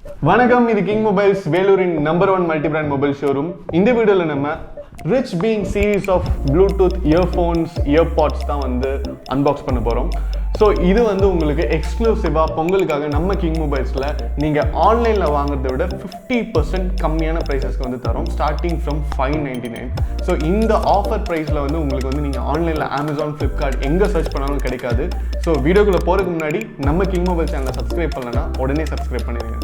வணக்கம், இது King mobiles வேலூரின் number 1 multi brand mobile showroom. இந்த வீடியோவில் நம்ம Richbean series of Bluetooth earphones earbuds தான் வந்து அன்பாக்ஸ் பண்ண போகிறோம். ஸோ இது வந்து உங்களுக்கு எக்ஸ்க்ளூசிவாக பொங்கலுக்காக நம்ம கிங் மொபைல்ஸில் நீங்கள் ஆன்லைனில் வாங்குறதை விட 50% கம்மியான ப்ரைஸஸ்க்கு வந்து தரோம், ஸ்டார்டிங் ஃப்ரம் 599. ஸோ இந்த ஆஃபர் ப்ரைஸில் வந்து உங்களுக்கு வந்து நீங்கள் ஆன்லைனில் அமேசான், ஃப்ளிப்கார்ட் எங்கே சர்ச் பண்ணாலும் கிடைக்காது. ஸோ வீடியோக்குள்ளே போகிறதுக்கு முன்னாடி நம்ம கிங் மொபைல் சேனலை சப்ஸ்கிரைப் பண்ணலன்னா உடனே சப்ஸ்கிரைப் பண்ணிடுங்க.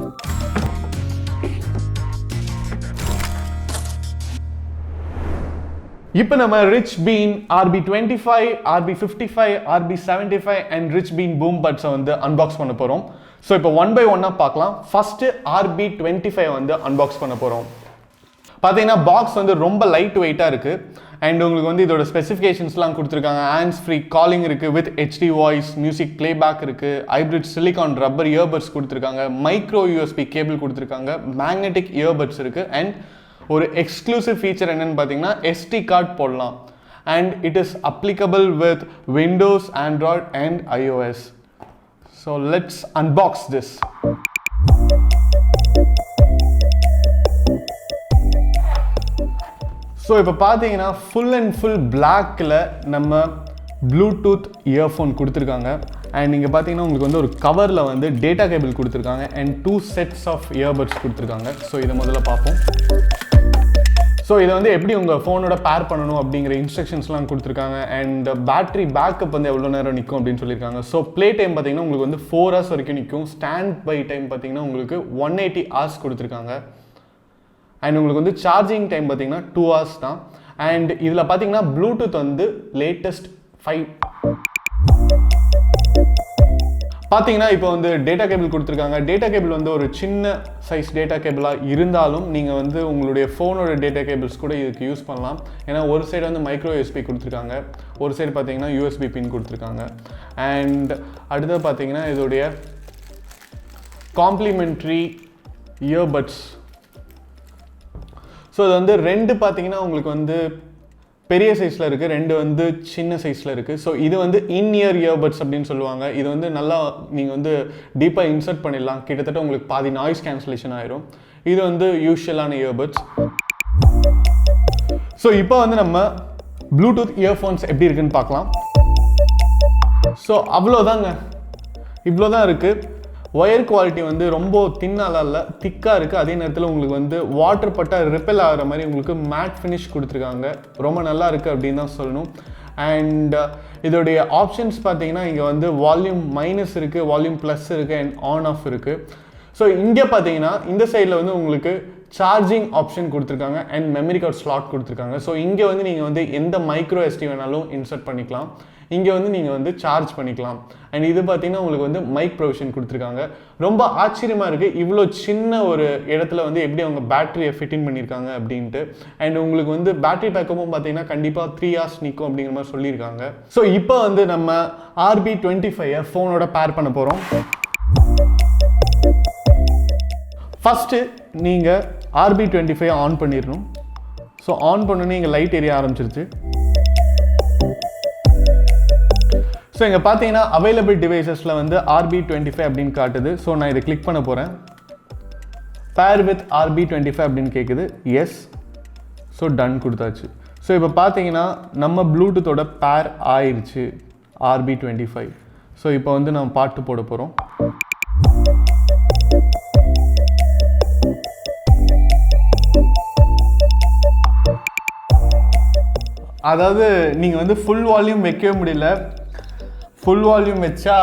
இப்போ நம்ம Richbean Rs.599, Rs.599, Rs.599 and Richbean boom buds வந்து அன்பாக்ஸ் பண்ண போகிறோம். ஸோ இப்போ ஒன் பை ஒன்னாக பார்க்கலாம். ஃபஸ்ட்டு Rs.599 வந்து அன்பாக்ஸ் பண்ண போகிறோம். பார்த்தீங்கன்னா பாக்ஸ் வந்து ரொம்ப லைட் வெயிட்டாக இருக்குது. அண்ட் உங்களுக்கு வந்து இதோட ஸ்பெசிஃபிகேஷன்ஸ்லாம் கொடுத்துருக்காங்க. ஹேண்ட்ஸ் ஃப்ரீ காலிங் இருக்குது, with HD voice, music playback இருக்குது, ஹைப்ரிட் சிலிகான் ரப்பர் இயர்பட்ஸ் கொடுத்துருக்காங்க, மைக்ரோ USB கேபிள் கொடுத்துருக்காங்க, மேக்னெட்டிக் இயர்பட்ஸ் இருக்குது. அண்ட் ஒரு எக்ஸ்க்ளூசிவ் ஃபீச்சர் என்னன்னு பார்த்தீங்கன்னா SD கார்டு போடலாம். And it is applicable with Windows, Android and iOS. So let's unbox this. So இப்போ பார்த்தீங்கன்னா ஃபுல் அண்ட் ஃபுல் பிளாக்கில் நம்ம ப்ளூடூத் இயர்ஃபோன் கொடுத்துருக்காங்க. அண்ட் நீங்கள் பார்த்தீங்கன்னா உங்களுக்கு வந்து ஒரு கவரில் வந்து டேட்டா கேபிள் கொடுத்துருக்காங்க அண்ட் 2 செட்ஸ் ஆஃப் இயர்பட்ஸ் கொடுத்துருக்காங்க. ஸோ இதை முதல்ல பார்ப்போம். ஸோ இதை வந்து எப்படி உங்கள் ஃபோனோட பேர் பண்ணணும் அப்படிங்கிற இன்ஸ்ட்ரக்ஷன்ஸ்லாம் கொடுத்துருக்காங்க. அண்ட் பேட்டரி பேக்கப் வந்து எவ்வளோ நேரம் நிற்கும் அப்படின்னு சொல்லியிருக்காங்க. ஸோ ப்ளே டைம் பார்த்தீங்கன்னா உங்களுக்கு வந்து 4 hours வரைக்கும் நிற்கும். ஸ்டாண்ட் பை டைம் பார்த்தீங்கன்னா உங்களுக்கு 180 hours கொடுத்துருக்காங்க. அண்ட் உங்களுக்கு வந்து சார்ஜிங் டைம் பார்த்தீங்கன்னா 2 hours தான். அண்ட் இதில் பார்த்தீங்கன்னா ப்ளூடூத் வந்து லேட்டஸ்ட் 5 பார்த்தீங்கன்னா இப்போ வந்து டேட்டா கேபிள் கொடுத்துருக்காங்க. டேட்டா கேபிள் வந்து ஒரு சின்ன சைஸ் டேட்டா கேபிளாக இருந்தாலும் நீங்கள் வந்து உங்களுடைய ஃபோனோட டேட்டா கேபிள்ஸ் கூட இதுக்கு யூஸ் பண்ணலாம். ஏன்னா ஒரு சைடு வந்து மைக்ரோ USB கொடுத்துருக்காங்க, ஒரு சைடு பார்த்தீங்கன்னா USB பின் கொடுத்துருக்காங்க. அண்ட் அடுத்தது பார்த்தீங்கன்னா இதோடைய காம்ப்ளிமெண்ட்ரி இயர்பட்ஸ். ஸோ இது வந்து 2 பார்த்தீங்கன்னா உங்களுக்கு வந்து பெரிய சைஸில் இருக்குது, 2 வந்து சின்ன சைஸில் இருக்குது. ஸோ இது வந்து இயர் இயர்பட்ஸ் அப்படின்னு சொல்லுவாங்க. இது வந்து நல்லா நீங்கள் வந்து டீப்பாக இன்சர்ட் பண்ணிடலாம். கிட்டத்தட்ட உங்களுக்கு பாதி நாய்ஸ் கேன்சலேஷன் ஆயிரும். இது வந்து யூஷுவலான இயர்பட்ஸ். ஸோ இப்போ வந்து நம்ம ப்ளூடூத் இயர்ஃபோன்ஸ் எப்படி இருக்குன்னு பார்க்கலாம். ஸோ அவ்வளோதாங்க, இவ்வளோ தான் இருக்குது. ஒயர் குவாலிட்டி வந்து ரொம்ப தின்னாலாம் இல்லை, திக்காக இருக்குது. அதே நேரத்தில் உங்களுக்கு வந்து வாட்டர் பட்டால் ரிப்பெல் ஆகிற மாதிரி உங்களுக்கு மேட் ஃபினிஷ் கொடுத்துருக்காங்க. ரொம்ப நல்லா இருக்குது அப்படின்னு தான் சொல்லணும். அண்ட் இதோடைய ஆப்ஷன்ஸ் பார்த்தீங்கன்னா இங்கே வந்து வால்யூம் மைனஸ் இருக்குது, வால்யூம் ப்ளஸ் இருக்குது, அண்ட் ஆன் ஆஃப் இருக்குது. ஸோ இங்கே பார்த்தீங்கன்னா இந்த சைடில் வந்து உங்களுக்கு சார்ஜிங் ஆப்ஷன் கொடுத்துருக்காங்க அண்ட் மெமரி கார்டு ஸ்லாட் கொடுத்துருக்காங்க. ஸோ இங்கே வந்து நீங்கள் வந்து எந்த மைக்ரோ SD வேணாலும் இன்சர்ட் பண்ணிக்கலாம். இங்கே வந்து நீங்கள் வந்து சார்ஜ் பண்ணிக்கலாம். அண்ட் இது பார்த்தீங்கன்னா உங்களுக்கு வந்து மைக் ப்ரொவிஷன் கொடுத்துருக்காங்க. ரொம்ப ஆச்சரியமாக இருக்குது, இவ்வளோ சின்ன ஒரு இடத்துல வந்து எப்படி அவங்க பேட்டரியை ஃபிட்டிங் பண்ணியிருக்காங்க அப்படின்ட்டு. அண்ட் உங்களுக்கு வந்து பேட்டரி பேக்கப்பும் பார்த்தீங்கன்னா கண்டிப்பாக 3 hours நிற்கும் அப்படிங்கிற மாதிரி சொல்லியிருக்காங்க. ஸோ இப்போ வந்து நம்ம Rs.599 ஃபோனோட பேர் பண்ண போகிறோம். ஃபஸ்ட்டு நீங்கள் Rs.599 ஆன் பண்ணிடணும். ஸோ ஆன் பண்ணோன்னே இங்கே லைட் எரிய ஆரம்பிச்சிருச்சு. ஸோ இங்கே பார்த்தீங்கன்னா அவைலபிள் டிவைசஸில் வந்து Rs.599 அப்படின்னு காட்டுது. ஸோ நான் இதை கிளிக் பண்ண போகிறேன். பேர் வித் Rs.599 அப்படின்னு கேட்குது. எஸ். ஸோ டன் கொடுத்தாச்சு. ஸோ இப்போ பார்த்தீங்கன்னா நம்ம ப்ளூடூத்தோட பேர் ஆயிடுச்சு Rs.599. ஸோ இப்போ வந்து நம்ம பாட்டு போட போகிறோம். அதாவது நீங்கள் வந்து ஃபுல் வால்யூம் வைக்கவே முடியல. ஃபுல் வால்யூம் வச்சா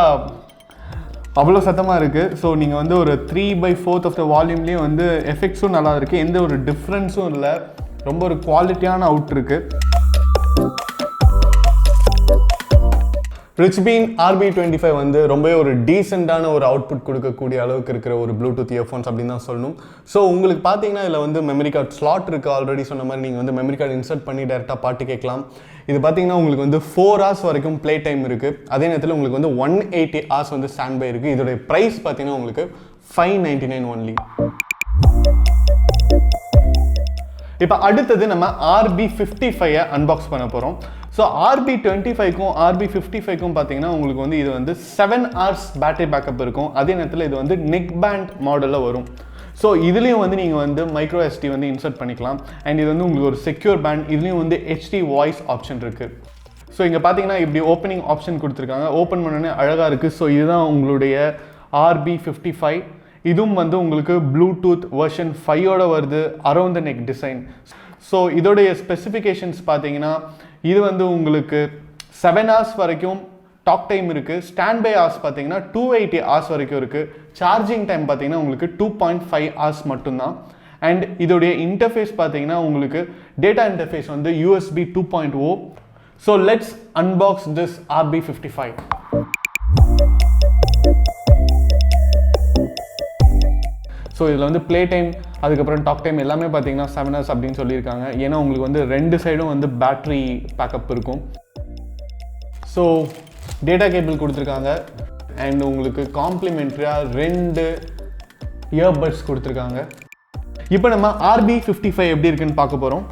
அவ்வளோ சத்தமாக இருக்குது. ஸோ நீங்கள் வந்து ஒரு 3/4 ஆஃப் த வால்யூம்லேயும் வந்து எஃபெக்ட்ஸும் நல்லா இருக்குது, எந்த ஒரு டிஃப்ரென்ஸும் இல்லை, ரொம்ப ஒரு குவாலிட்டியான அவுட் இருக்குது. Richbean Rs.599 வந்து ரொம்பவே ஒரு டீசெண்டான ஒரு அவுட்புட் கொடுக்கக்கூடிய அளவுக்கு இருக்கிற ஒரு ப்ளூடூத் இயர்ஃபோன்ஸ் அப்படின்னு தான் சொல்லணும். ஸோ உங்களுக்கு பார்த்தீங்கன்னா இதில் வந்து மெமரி கார்டு ஸ்லாட் இருக்குது. ஆல்ரெடி சொன்ன மாதிரி நீங்கள் வந்து மெமரி கார்டு இன்சர்ட் பண்ணி டேரெக்டாக பாட்டு கேட்கலாம். இது பார்த்தீங்கன்னா உங்களுக்கு வந்து 4 hours வரைக்கும் ப்ளே டைம் இருக்குது. அதே நேரத்தில் உங்களுக்கு வந்து 180 hours வந்து ஸ்டாண்ட் பை இருக்குது. இதோடைய ப்ரைஸ் பார்த்தீங்கன்னா உங்களுக்கு 599 ஒன்லி. இப்போ அடுத்தது நம்ம Rs.599 அன்பாக்ஸ் பண்ண போகிறோம். ஸோ Rs.25க்கும் Rs.55க்கும் பார்த்தீங்கன்னா உங்களுக்கு வந்து இது வந்து 7 hours பேட்டரி பேக்கப் இருக்கும். அதே நேரத்தில் இது வந்து நெக் பேண்ட் மாடலில் வரும். ஸோ இதுலேயும் வந்து நீங்கள் வந்து மைக்ரோ எஸ்டி வந்து இன்சர்ட் பண்ணிக்கலாம். அண்ட் இது வந்து உங்களுக்கு ஒரு செக்யூர் பேண்ட். இதுலேயும் வந்து ஹெச்டி வாய்ஸ் ஆப்ஷன் இருக்குது. ஸோ இங்கே பார்த்தீங்கன்னா இப்படி ஓப்பனிங் ஆப்ஷன் கொடுத்துருக்காங்க. ஓப்பன் பண்ணோன்னே அழகாக இருக்குது. ஸோ இதுதான் உங்களுடைய RB55. இதுவும் வந்து உங்களுக்கு ப்ளூடூத் வெர்ஷன் 5ஓட வருது, around the neck design. So இதோடைய ஸ்பெசிஃபிகேஷன்ஸ் பார்த்தீங்கன்னா இது வந்து உங்களுக்கு 7 hours வரைக்கும் டாக் டைம் இருக்குது. ஸ்டாண்ட் பை ஹவர்ஸ் பார்த்தீங்கன்னா 280 hours வரைக்கும் இருக்குது. சார்ஜிங் டைம் பார்த்தீங்கன்னா உங்களுக்கு 2.5 hours மட்டும்தான். அண்ட் இதோடைய இன்டர்ஃபேஸ் பார்த்தீங்கன்னா உங்களுக்கு டேட்டா இன்டர்ஃபேஸ் வந்து USB 2.0. So let's unbox this RB55. So இதில் வந்து ப்ளே டைம் அதுக்கப்புறம் டாக் டைம் எல்லாமே பார்த்தீங்கன்னா 7 hours அப்படின்னு சொல்லியிருக்காங்க. ஏன்னா உங்களுக்கு வந்து 2 சைடும் வந்து பேட்ரி பேக்கப் இருக்கும். ஸோ டேட்டா கேபிள் கொடுத்துருக்காங்க. அண்ட் உங்களுக்கு காம்ப்ளிமெண்ட்ரியாக 2 இயர்பட்ஸ் கொடுத்துருக்காங்க. இப்போ நம்ம RB55 எப்படி இருக்குன்னு பார்க்க போகிறோம்.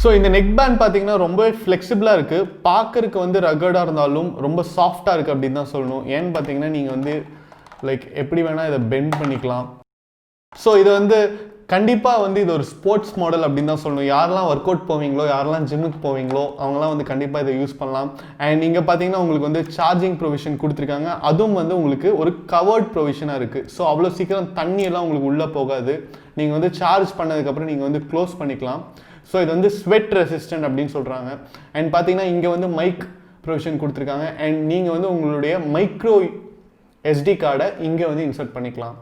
ஸோ இந்த நெக் பேண்ட் பார்த்தீங்கன்னா ரொம்பவே ஃப்ளெக்சிபிளாக இருக்குது. பார்க்கறதுக்கு வந்து ரகடாக இருந்தாலும் ரொம்ப சாஃப்டாக இருக்குது அப்படின்னு தான் சொல்லணும். ஏன்னு பார்த்தீங்கன்னா நீங்கள் வந்து லைக் எப்படி வேணால் இதை பெண்ட் பண்ணிக்கலாம். ஸோ இது வந்து கண்டிப்பாக வந்து இது ஒரு ஸ்போர்ட்ஸ் மாடல் அப்படின்னு தான் சொல்லணும். யாரெல்லாம் ஒர்க் அவுட் போவீங்களோ, யாரெல்லாம் ஜிம்முக்கு போவீங்களோ அவங்களாம் வந்து கண்டிப்பாக இதை யூஸ் பண்ணலாம். அண்ட் இங்கே பார்த்தீங்கன்னா உங்களுக்கு வந்து சார்ஜிங் ப்ரொவிஷன் கொடுத்துருக்காங்க. அதுவும் வந்து உங்களுக்கு ஒரு கவர்ட் ப்ரொவிஷனாக இருக்குது. ஸோ அவ்வளோ சீக்கிரம் தண்ணியெல்லாம் உங்களுக்கு உள்ளே போகாது. நீங்கள் வந்து சார்ஜ் பண்ணதுக்கப்புறம் நீங்கள் வந்து க்ளோஸ் பண்ணிக்கலாம். ஸோ இது வந்து ஸ்வெட் ரெசிஸ்டன்ட் அப்படின்னு சொல்கிறாங்க. அண்ட் பார்த்தீங்கன்னா இங்கே வந்து மைக் ப்ரொவிஷன் கொடுத்துருக்காங்க. அண்ட் நீங்கள் வந்து உங்களுடைய மைக்ரோ SD கார்டை இங்கே வந்து இன்சர்ட் பண்ணிக்கலாம்.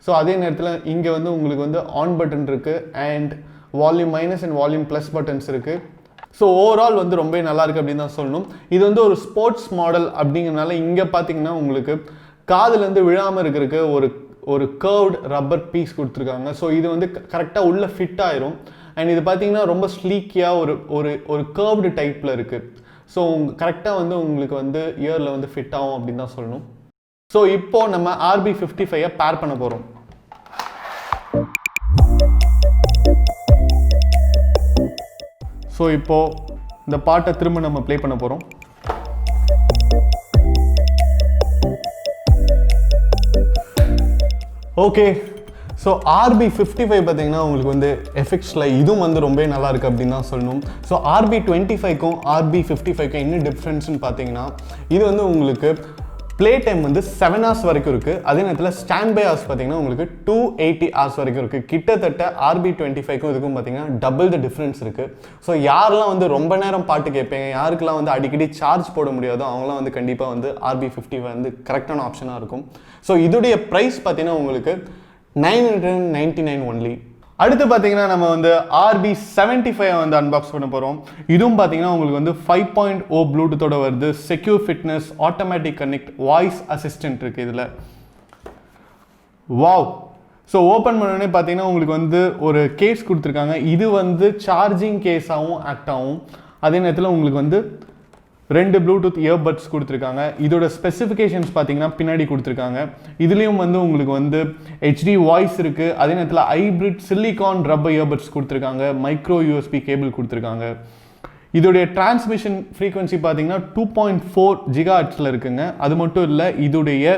ஸோ அதே நேரத்தில் இங்கே வந்து உங்களுக்கு வந்து ஆன் பட்டன் இருக்குது. And volume minus and volume plus buttons இருக்குது. ஸோ ஓவரால் வந்து ரொம்ப நல்லா இருக்குது அப்படின்னு தான் சொல்லணும். இது வந்து ஒரு ஸ்போர்ட்ஸ் மாடல் அப்படிங்கிறனால இங்கே பார்த்தீங்கன்னா உங்களுக்கு காதுலேருந்து விழாமல் இருக்கிறதுக்கு ஒரு கர்வ்டு ரப்பர் பீஸ் கொடுத்துருக்காங்க. ஸோ இது வந்து கரெக்டாக உள்ளே ஃபிட் ஆயிரும். அண்ட் இது பார்த்தீங்கன்னா ரொம்ப ஸ்லீக்கியாக ஒரு கர்வ்டு டைப்பில் இருக்குது. ஸோ கரெக்டாக வந்து உங்களுக்கு வந்து இயரில் வந்து ஃபிட் ஆகும் அப்படின்னு தான் சொல்லணும். ஸோ இப்போ நம்ம RB55 பேர் பண்ண போகிறோம். ஸோ இப்போ இந்த பாட்டை திரும்ப நம்ம ப்ளே பண்ண போகிறோம். ஓகே, ஸோ RB55 பார்த்தீங்கன்னா உங்களுக்கு வந்து எஃபெக்ட்ஸில் இதுவும் வந்து ரொம்ப நல்லா இருக்குது அப்படின்னு தான் சொல்லணும். ஸோ RB25க்கும் RB55க்கும் என்ன டிஃப்ரென்ஸ்னு பார்த்தீங்கன்னா இது வந்து உங்களுக்கு ப்ளே டைம் வந்து 7 hours வரைக்கும் இருக்குது. அதே நேரத்தில் ஸ்டாண்ட் பை ஹவர்ஸ் பார்த்தீங்கன்னா உங்களுக்கு 280 hours வரைக்கும் இருக்குது. கிட்டத்தட்ட RB25க்கும் இதுக்கும் பார்த்தீங்கன்னா டபுள் த டிஃப்ரென்ஸ் இருக்குது. ஸோ யாரெல்லாம் வந்து ரொம்ப நேரம் பாட்டு கேட்பீங்க, யாருக்கெல்லாம் வந்து அடிக்கடி சார்ஜ் போட முடியாதோ அவங்களாம் வந்து கண்டிப்பாக வந்து RB55 வந்து கரெக்டான ஆப்ஷனாக இருக்கும். ஸோ இதோடைய ப்ரைஸ் பார்த்தீங்கன்னா உங்களுக்கு 999 ஒன்லி. அடுத்து பார்த்தீங்கன்னா நம்ம வந்து RB75 வந்து அன்பாக்ஸ் பண்ண போகிறோம். இதுவும் பார்த்தீங்கன்னா உங்களுக்கு வந்து 5.0 ப்ளூடூத்தோட வருது. Secure fitness, automatic connect, voice assistant இருக்குது இதில். வாவ்! ஸோ ஓப்பன் பண்ணோடனே பார்த்தீங்கன்னா உங்களுக்கு வந்து ஒரு கேஸ் கொடுத்துருக்காங்க. இது வந்து சார்ஜிங் கேஸாகவும் ஆக்ட் ஆகும். அதே நேரத்தில் உங்களுக்கு வந்து 2 ப்ளூடூத் இயர்பட்ஸ் கொடுத்துருக்காங்க. இதோட ஸ்பெசிஃபிகேஷன்ஸ் பார்த்தீங்கன்னா பின்னாடி கொடுத்துருக்காங்க. இதுலேயும் வந்து உங்களுக்கு வந்து HD வாய்ஸ் இருக்குது. அதே நேரத்தில் ஹைப்ரிட் சிலிகான் ரப்பர் இயர்பட்ஸ் கொடுத்துருக்காங்க. மைக்ரோ USB கேபிள் கொடுத்துருக்காங்க. இதோடைய டிரான்ஸ்மிஷன் ஃப்ரீக்வன்சி பார்த்தீங்கன்னா 2.4 GHz இருக்குங்க. அது மட்டும் இல்லை, இதோடைய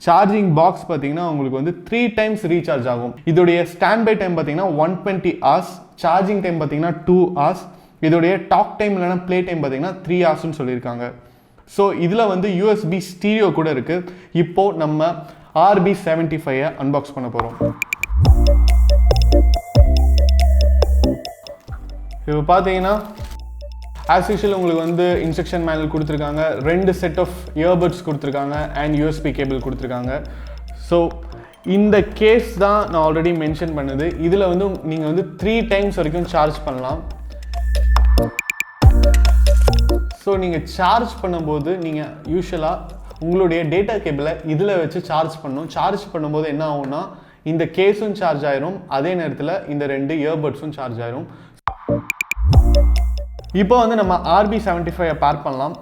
சார்ஜிங் பாக்ஸ் பார்த்தீங்கன்னா உங்களுக்கு வந்து 3 times ரீசார்ஜ் ஆகும். இதோடைய ஸ்டாண்ட் பை டைம் பார்த்தீங்கன்னா 120 hours. சார்ஜிங் டைம் பார்த்தீங்கன்னா 2 hours. இதோடைய டாக் டைம் இல்லைனா ப்ளே டைம் பார்த்தீங்கன்னா 3 hours சொல்லியிருக்காங்க. ஸோ இதில் வந்து USB ஸ்டீரியோ கூட இருக்குது. இப்போது நம்ம RB75 அன்பாக்ஸ் பண்ண போகிறோம். இப்போ பார்த்தீங்கன்னா ஆஸ் யூஷுவல் உங்களுக்கு வந்து இன்ஸ்ட்ரக்ஷன் மேனுவல் கொடுத்துருக்காங்க. 2 செட் ஆஃப் இயர்பட்ஸ் கொடுத்துருக்காங்க அண்ட் USB கேபிள் கொடுத்துருக்காங்க. ஸோ இந்த கேஸ் தான் நான் ஆல்ரெடி மென்ஷன் பண்ணது. இதில் வந்து நீங்கள் வந்து 3 times வரைக்கும் சார்ஜ் பண்ணலாம். ஸோ நீங்கள் சார்ஜ் பண்ணும்போது நீங்கள் யூஸ்வலாக உங்களுடைய டேட்டா கேபிளை இதில் வச்சு சார்ஜ் பண்ணணும். சார்ஜ் பண்ணும்போது என்ன ஆகும்னா இந்த கேஸும் சார்ஜ் ஆயிரும், அதே நேரத்தில் இந்த 2 இயர்பட்ஸும் சார்ஜ் ஆயிரும். இப்போ வந்து நம்ம RB75 பேர் பண்ணலாம்.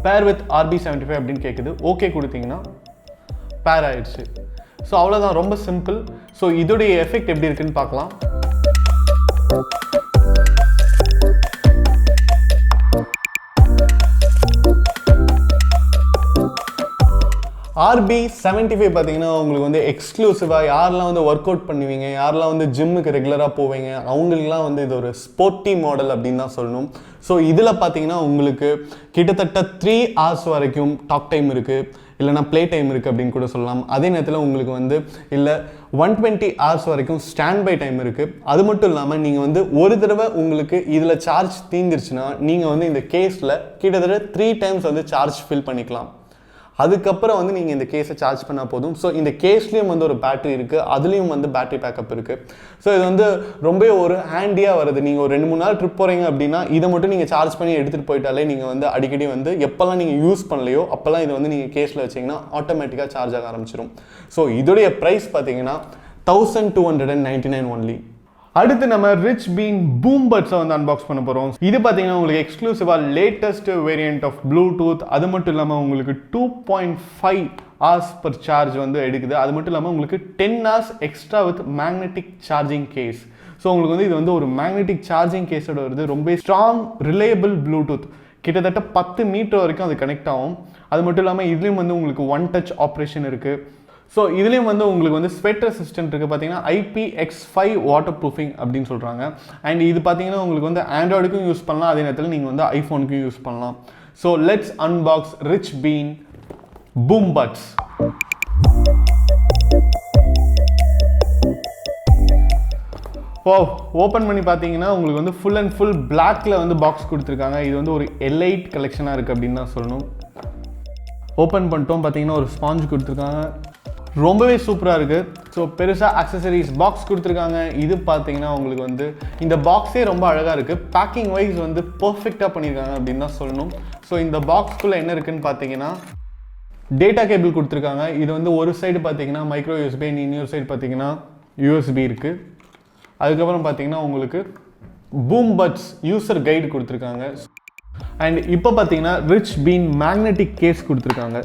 பேர் வித் RB75 அப்படின்னு கேட்குது. ஓகே கொடுத்தீங்கன்னா பேர் ஆயிடுச்சு. ஸோ அவ்வளோதான், ரொம்ப சிம்பிள். ஸோ இதோடைய எஃபெக்ட் எப்படி இருக்குன்னு பார்க்கலாம். Rs.599 பார்த்தீங்கன்னா உங்களுக்கு வந்து எக்ஸ்க்ளூசிவாக யாரெல்லாம் வந்து ஒர்க் அவுட் பண்ணுவீங்க, யாரெல்லாம் வந்து ஜிம்முக்கு ரெகுலராக போவீங்க, அவங்களுக்குலாம் வந்து இது ஒரு ஸ்போர்ட்டி மாடல் அப்படின்னு தான் சொல்லணும். ஸோ இதில் பார்த்தீங்கன்னா உங்களுக்கு கிட்டத்தட்ட 3 hours வரைக்கும் டாக் டைம் இருக்குது, இல்லைனா ப்ளே டைம் இருக்குது அப்படின்னு கூட சொல்லலாம். அதே நேரத்தில் உங்களுக்கு வந்து இல்லை 120 hours வரைக்கும் ஸ்டாண்ட் பை டைம் இருக்குது. அது மட்டும் இல்லாமல் நீங்கள் வந்து ஒரு தடவை உங்களுக்கு இதில் சார்ஜ் தீர்ந்துருச்சுன்னா நீங்கள் வந்து இந்த கேஸில் கிட்டத்தட்ட 3 times வந்து சார்ஜ் ஃபில் பண்ணிக்கலாம். அதுக்கப்புறம் வந்து நீங்கள் இந்த கேஸை சார்ஜ் பண்ணால் போதும். ஸோ இந்த கேஸ்லேயும் வந்து ஒரு பேட்டரி இருக்குது, அதுலேயும் வந்து பேட்டரி பேக்கப் இருக்குது. ஸோ இது வந்து ரொம்ப ஒரு ஹேண்டியாக வருது. நீங்கள் ஒரு 2-3 நாள் ட்ரிப் போகிறீங்க அப்படின்னா இதை மட்டும் நீங்கள் சார்ஜ் பண்ணி எடுத்துகிட்டு போயிட்டாலே நீங்கள் வந்து அடிக்கடி வந்து எப்போல்லாம் நீங்கள் யூஸ் பண்ணலையோ அப்போல்லாம் இது வந்து நீங்கள் கேஸில் வச்சிங்கன்னா ஆட்டோமேட்டிக்காக சார்ஜ் ஆக ஆரம்பிச்சிடும். ஸோ இதோடைய ப்ரைஸ் பார்த்தீங்கன்னா 1299 ஒன்லி. அடுத்து நம்ம Richbean பூம் பட்ஸை வந்து அன்பாக்ஸ் பண்ண போகிறோம். இது பார்த்தீங்கன்னா உங்களுக்கு எக்ஸ்க்ளூசிவாக லேட்டஸ்ட் வேரியண்ட் ஆஃப் ப்ளூடூத். அது மட்டும் இல்லாமல் உங்களுக்கு 2.5 hours per சார்ஜ் வந்து எடுக்குது. அது மட்டும் இல்லாமல் உங்களுக்கு 10 hours extra with magnetic charging case. So உங்களுக்கு வந்து இது வந்து ஒரு மேக்னெட்டிக் சார்ஜிங் கேஸோட வருது. ரொம்ப ஸ்ட்ராங் ரிலையபிள் ப்ளூடூத், கிட்டத்தட்ட 10 மீட்டர் வரைக்கும் அது கனெக்ட் ஆகும். அது மட்டும் இல்லாமல் இதுலேயும் வந்து உங்களுக்கு ஒன் டச் ஆப்ரேஷன் இருக்குது. ஸோ இதுலேயும் வந்து உங்களுக்கு வந்து ஸ்வெட் ரெசிஸ்டன்ட் இருக்குது. பார்த்தீங்கன்னா IPX5 வாட்டர் ப்ரூஃபிங் அப்படின்னு சொல்கிறாங்க. அண்ட் இது பார்த்தீங்கன்னா உங்களுக்கு வந்து ஆண்ட்ராய்டுக்கும் யூஸ் பண்ணலாம், அதே நேரத்தில் நீங்கள் வந்து ஐஃபோனுக்கும் யூஸ் பண்ணலாம். So let's unbox Richbean boom buds. Open பண்ணி பார்த்தீங்கன்னா உங்களுக்கு வந்து ஃபுல் அண்ட் ஃபுல் பிளாக்ல வந்து பாக்ஸ் கொடுத்துருக்காங்க. இது வந்து ஒரு எலைட் கலெக்ஷனாக இருக்குது அப்படின்னு தான் சொல்லணும். ஓப்பன் பண்ணிட்டோம், பார்த்தீங்கன்னா ஒரு ஸ்பாஞ்ச் கொடுத்துருக்காங்க, ரொம்பவே சூப்பராக இருக்குது. ஸோ பெருசாக அக்சசரிஸ் பாக்ஸ் கொடுத்துருக்காங்க. இது பார்த்தீங்கன்னா உங்களுக்கு வந்து இந்த பாக்ஸே ரொம்ப அழகாக இருக்குது. பேக்கிங் வைஸ் வந்து பர்ஃபெக்டாக பண்ணியிருக்காங்க அப்படின்னு தான் சொல்லணும். ஸோ இந்த பாக்ஸ்குள்ளே என்ன இருக்குதுன்னு பார்த்தீங்கன்னா டேட்டா கேபிள் கொடுத்துருக்காங்க. இது வந்து ஒரு சைடு பார்த்தீங்கன்னா மைக்ரோ USB, இன்னொரு சைடு பார்த்தீங்கன்னா USB இருக்குது. அதுக்கப்புறம் பார்த்தீங்கன்னா உங்களுக்கு பூம் பட்ஸ் யூசர் கைடு கொடுத்துருக்காங்க. அண்ட் இப்போ பார்த்தீங்கன்னா Richbean மேக்னெட்டிக் கேஸ் கொடுத்துருக்காங்க.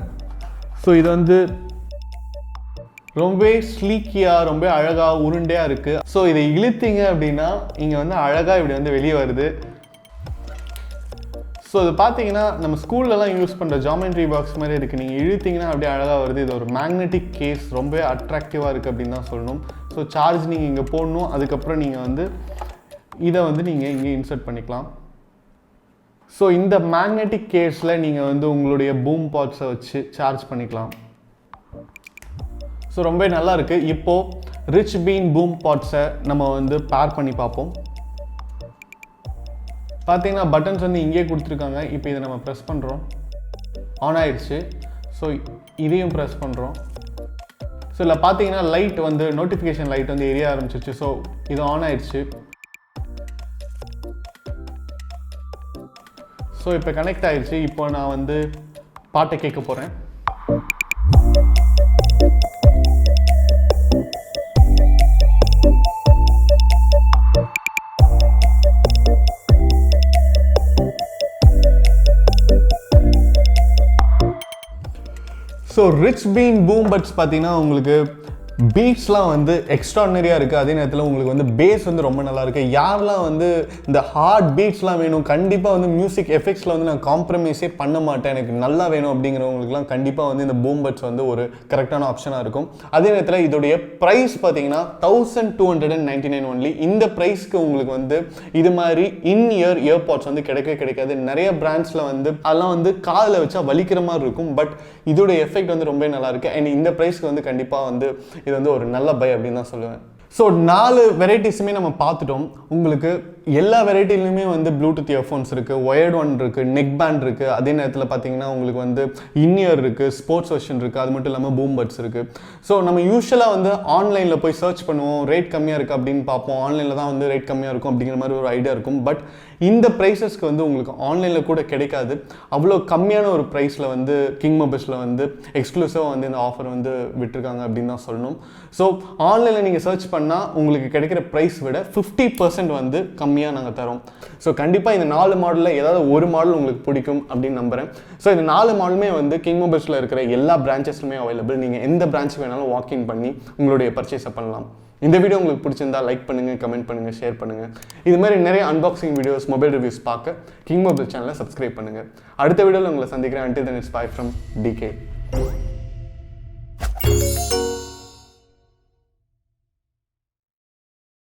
ஸோ இது வந்து ரொம்ப ஸ்லீக்கியாக, ரொம்ப அழகாக உருண்டையாக இருக்குது. ஸோ இதை இழுத்தீங்க அப்படின்னா இங்கே வந்து அழகாக இப்படி வந்து வெளியே வருது. ஸோ இது பார்த்தீங்கன்னா நம்ம ஸ்கூல்லலாம் யூஸ் பண்ணுற ஜாமெண்ட்ரி பாக்ஸ் மாதிரி இருக்குது. நீங்கள் இழுத்தீங்கன்னா அப்படியே அழகாக வருது. இது ஒரு மேக்னெட்டிக் கேஸ், ரொம்ப அட்ராக்டிவாக இருக்குது அப்படின்னு தான் சொல்லணும். ஸோ சார்ஜ் நீங்கள் இங்கே போடணும், அதுக்கப்புறம் நீங்கள் வந்து இதை வந்து நீங்கள் இங்கே இன்சர்ட் பண்ணிக்கலாம். ஸோ இந்த மேக்னெட்டிக் கேஸில் நீங்கள் வந்து உங்களுடைய பூம் பாட்ஸை வச்சு சார்ஜ் பண்ணிக்கலாம். ஸோ ரொம்ப நல்லா இருக்குது. இப்போது Richbean பூம் பாட்ஸை நம்ம வந்து பேர் பண்ணி பார்ப்போம். பார்த்தீங்கன்னா பட்டன்ஸ் வந்து இங்கே கொடுத்துருக்காங்க. இப்போ இதை நம்ம ப்ரெஸ் பண்ணுறோம், ஆன் ஆயிடுச்சு. ஸோ இதையும் ப்ரெஸ் பண்ணுறோம். ஸோ இதில் பார்த்தீங்கன்னா லைட் வந்து நோட்டிஃபிகேஷன் லைட் வந்து எரிய ஆரம்பிச்சிருச்சு. ஸோ இது ஆன் ஆயிடுச்சு. ஸோ இப்போ கனெக்ட் ஆயிடுச்சு. இப்போ நான் வந்து பாட்டை கேட்க போகிறேன். ஸோ Richbean பூம் பட்ஸ் பார்த்தீங்கன்னா உங்களுக்கு பீட்ஸ்லாம் வந்து எக்ஸ்ட்ராடினரியாக இருக்குது. அதே நேரத்தில் உங்களுக்கு வந்து பேஸ் வந்து ரொம்ப நல்லா இருக்குது. யாரெல்லாம் வந்து இந்த ஹார்ட் பீட்ஸ்லாம் வேணும், கண்டிப்பாக வந்து மியூசிக் எஃபெக்ட்ஸில் வந்து நான் காம்ப்ரமைஸே பண்ண மாட்டேன், எனக்கு நல்லா வேணும் அப்படிங்கிறவங்களுக்குலாம் கண்டிப்பாக வந்து இந்த பூம் பட்ஸ் வந்து ஒரு கரெக்டான ஆப்ஷனாக இருக்கும். அதே நேரத்தில் இதோடைய ப்ரைஸ் பார்த்தீங்கன்னா 1299 ஒன்லி. இந்த ப்ரைஸ்க்கு உங்களுக்கு வந்து இது மாதிரி இயர் இயர்பாட்ஸ் வந்து கிடைக்காது. நிறைய பிராண்ட்ஸில் வந்து அதெல்லாம் வந்து காதில் வச்சா வலிக்கிற மாதிரி இருக்கும். பட் இதோடைய எஃபெக்ட் வந்து ரொம்ப நல்லா இருக்குது. அண்ட் இந்த ப்ரைஸ்க்கு வந்து கண்டிப்பாக வந்து இது வந்து ஒரு நல்ல பை அப்படின்னு தான் சொல்லுவேன். ஸோ 4 வெரைட்டிஸுமே நம்ம பார்த்துட்டோம். உங்களுக்கு எல்லா வெரைட்டிலையுமே வந்து ப்ளூடூத் இயர்ஃபோன்ஸ் இருக்குது, ஒயர்ட் ஒன் இருக்குது, நெக் பேண்ட் இருக்குது. அதே நேரத்தில் பார்த்தீங்கன்னா உங்களுக்கு வந்து இன்இயர் இருக்குது, ஸ்போர்ட்ஸ் வெர்ஷன் இருக்குது. அது மட்டும் இல்லாமல் பூம் பட்ஸ் இருக்குது. ஸோ நம்ம யூஸ்வலாக வந்து ஆன்லைனில் போய் சர்ச் பண்ணுவோம், ரேட் கம்மியாக இருக்குது அப்படின்னு பார்ப்போம். ஆன்லைனில் தான் வந்து ரேட் கம்மியாக இருக்கும் அப்படிங்கிற மாதிரி ஒரு ஐடியா இருக்கும். பட் இந்த ப்ரைஸஸ்க்கு வந்து உங்களுக்கு ஆன்லைனில் கூட கிடைக்காது. அவ்வளோ கம்மியான ஒரு ப்ரைஸில் வந்து கிங் மொபைல்ஸில் வந்து எக்ஸ்க்ளூசிவாக வந்து இந்த ஆஃபர் வந்து விட்டுருக்காங்க அப்படின்னு தான் சொல்லணும். ஸோ ஆன்லைனில் நீங்கள் சர்ச் பண்ணால் உங்களுக்கு கிடைக்கிற ப்ரைஸ் விட 50% வந்து கம்மியாக நாங்கள் தரோம். ஸோ கண்டிப்பாக இந்த 4 மாடலில் ஏதாவது ஒரு மாடல் உங்களுக்கு பிடிக்கும் அப்படின்னு நம்புகிறேன். ஸோ இந்த 4 மாடலுமே வந்து கிங் மொபைல்ஸில் இருக்கிற எல்லா பிரான்ச்சஸ்லுமே அவைலபிள். நீங்கள் எந்த பிரான்ச்சுக்கு வேணாலும் வாக்கின் பண்ணி உங்களுடைய பர்ச்சேஸை பண்ணலாம். இந்த வீடியோ உங்களுக்கு பிடிச்சிருந்தா லைக் பண்ணுங்கள், கமெண்ட் பண்ணுங்கள், ஷேர் பண்ணுங்கள். இது மாதிரி நிறைய அன்பாக்சிங் வீடியோஸ், மொபைல் ரிவ்யூஸ் பார்க்க கிங் மொபைல் சேனலை சப்ஸ்கிரைப் பண்ணுங்கள். அடுத்த வீடியோவில் உங்களை சந்திக்கிறேன். Until then, it's bye from DK.